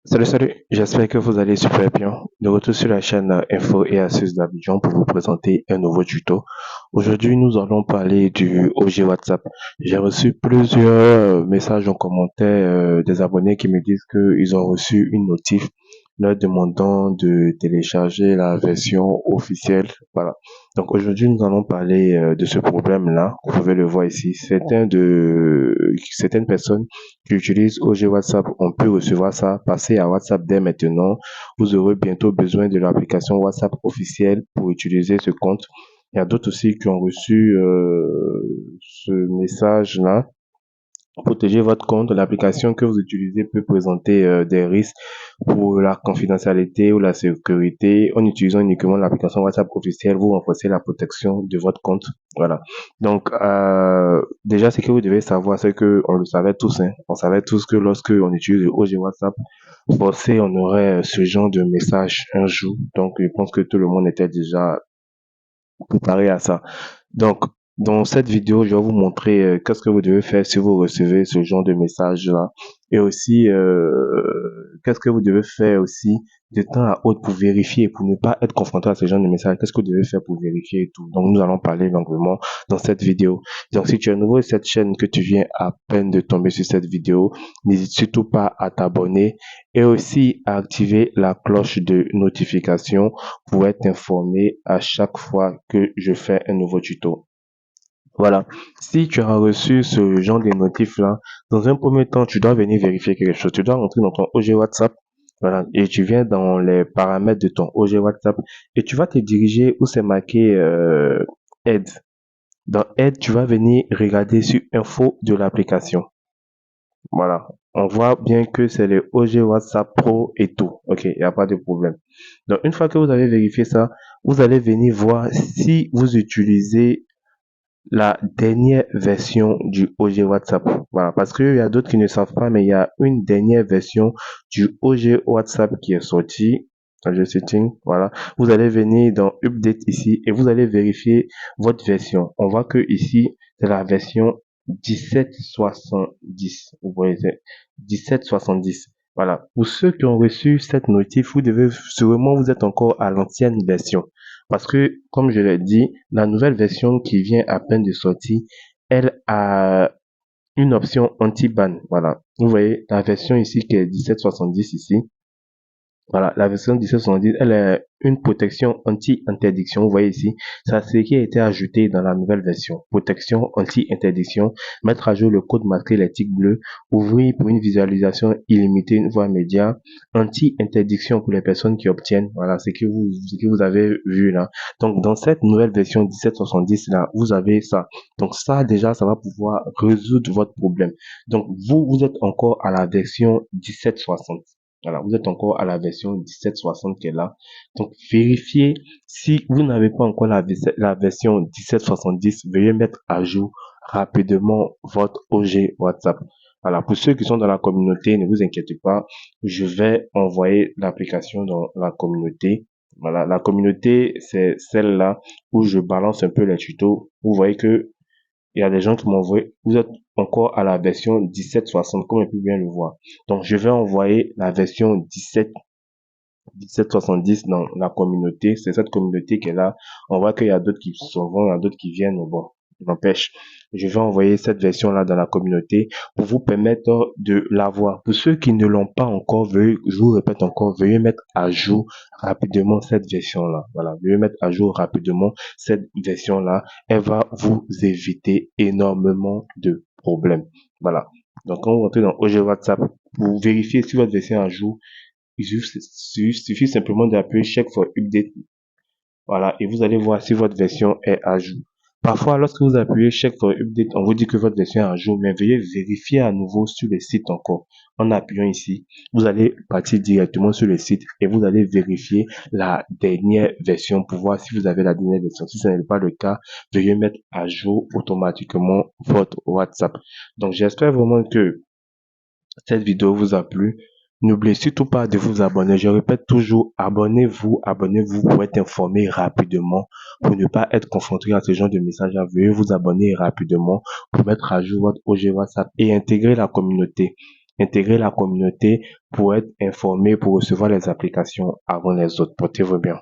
Salut, j'espère que vous allez super bien. De retour sur la chaîne Info et Astuces d'Abidjan pour vous présenter un nouveau tuto. Aujourd'hui, nous allons parler du OG WhatsApp. J'ai reçu plusieurs messages en commentaire des abonnés qui me disent qu'ils ont reçu une notif leur demandant de télécharger la version officielle. Voilà. Donc aujourd'hui, nous allons parler de ce problème-là. Vous pouvez le voir ici. Certaines personnes qui utilisent OG WhatsApp ont pu recevoir ça. Passez à WhatsApp dès maintenant. Vous aurez bientôt besoin de l'application WhatsApp officielle pour utiliser ce compte. Il y a d'autres aussi qui ont reçu ce message-là. Protéger votre compte. L'application que vous utilisez peut présenter des risques pour la confidentialité ou la sécurité. En utilisant uniquement l'application WhatsApp officielle, vous renforcez la protection de votre compte. Voilà. Donc, déjà, ce que vous devez savoir, c'est que on le savait tous, hein. On savait tous que lorsque on utilise le OG WhatsApp, forcé, on aurait ce genre de message un jour. Donc, je pense que tout le monde était déjà préparé à ça. Donc, dans cette vidéo, je vais vous montrer qu'est-ce que vous devez faire si vous recevez ce genre de message-là. Et aussi, qu'est-ce que vous devez faire aussi de temps à autre pour vérifier, pour ne pas être confronté à ce genre de message. Qu'est-ce que vous devez faire pour vérifier et tout. Donc, nous allons parler longuement dans cette vidéo. Donc, si tu es nouveau sur cette chaîne, que tu viens à peine de tomber sur cette vidéo, n'hésite surtout pas à t'abonner et aussi à activer la cloche de notification pour être informé à chaque fois que je fais un nouveau tuto. Voilà. Si tu as reçu ce genre de notifs là, dans un premier temps, tu dois venir vérifier quelque chose. Tu dois rentrer dans ton OG WhatsApp. Voilà. Et tu viens dans les paramètres de ton OG WhatsApp et tu vas te diriger où c'est marqué aide. Dans aide, tu vas venir regarder sur info de l'application. Voilà. On voit bien que c'est le OG WhatsApp Pro et tout. OK, il n'y a pas de problème. Donc, une fois que vous avez vérifié ça, vous allez venir voir si vous utilisez la dernière version du OG WhatsApp. Voilà, parce qu'il y a d'autres qui ne savent pas, mais il y a une dernière version du OG WhatsApp qui est sortie. Je setting, voilà. Vous allez venir dans Update ici et vous allez vérifier votre version. On voit que ici, c'est la version 1770. Vous voyez, c'est 1770. Voilà. Pour ceux qui ont reçu cette notif, vous devez sûrement vous êtes encore à l'ancienne version. Parce que, comme je l'ai dit, la nouvelle version qui vient à peine de sortir, elle a une option anti-ban. Voilà. Vous voyez, la version ici qui est 1770 ici, voilà, la version 1770, elle a une protection anti-interdiction. Vous voyez ici, ça c'est ce qui a été ajouté dans la nouvelle version. Protection anti-interdiction, mettre à jour le code masqué les tics bleus, ouvrir pour une visualisation illimitée une voie média, anti-interdiction pour les personnes qui obtiennent. Voilà, ce que vous avez vu là. Donc, dans cette nouvelle version 1770 là, vous avez ça. Donc, ça déjà, ça va pouvoir résoudre votre problème. Donc, vous êtes encore à la version 1760. Voilà, vous êtes encore à la version 1760 qui est là. Donc, vérifiez si vous n'avez pas encore la version 1770, veuillez mettre à jour rapidement votre OG WhatsApp. Voilà, pour ceux qui sont dans la communauté, ne vous inquiétez pas, je vais envoyer l'application dans la communauté. Voilà, la communauté, c'est celle-là où je balance un peu les tutos. Vous voyez que il y a des gens qui m'ont envoyé, vous êtes encore à la version 1760, comme on peut bien le voir. Donc, je vais envoyer la version 1770 dans la communauté. C'est cette communauté qui est là. On voit qu'il y a d'autres qui s'en vont, il y a d'autres qui viennent, mais bon, n'empêche. Je vais envoyer cette version-là dans la communauté pour vous permettre de l'avoir. Pour ceux qui ne l'ont pas encore, je vous répète encore, veuillez mettre à jour rapidement cette version-là. Voilà, veuillez mettre à jour rapidement cette version-là. Elle va vous éviter énormément de problèmes. Voilà. Donc, quand vous rentrez dans OG WhatsApp, pour vérifier si votre version est à jour, il suffit simplement d'appuyer Check for Update. Voilà, et vous allez voir si votre version est à jour. Parfois, lorsque vous appuyez Check for Update, on vous dit que votre version est à jour, mais veuillez vérifier à nouveau sur le site encore. En appuyant ici, vous allez partir directement sur le site et vous allez vérifier la dernière version pour voir si vous avez la dernière version. Si ce n'est pas le cas, veuillez mettre à jour automatiquement votre WhatsApp. Donc, j'espère vraiment que cette vidéo vous a plu. N'oubliez surtout pas de vous abonner. Je répète toujours, abonnez-vous pour être informé rapidement, pour ne pas être confronté à ce genre de messages. Veuillez vous abonner rapidement pour mettre à jour votre OG WhatsApp et intégrer la communauté. intégrer la communauté pour être informé, pour recevoir les applications avant les autres. Portez-vous bien.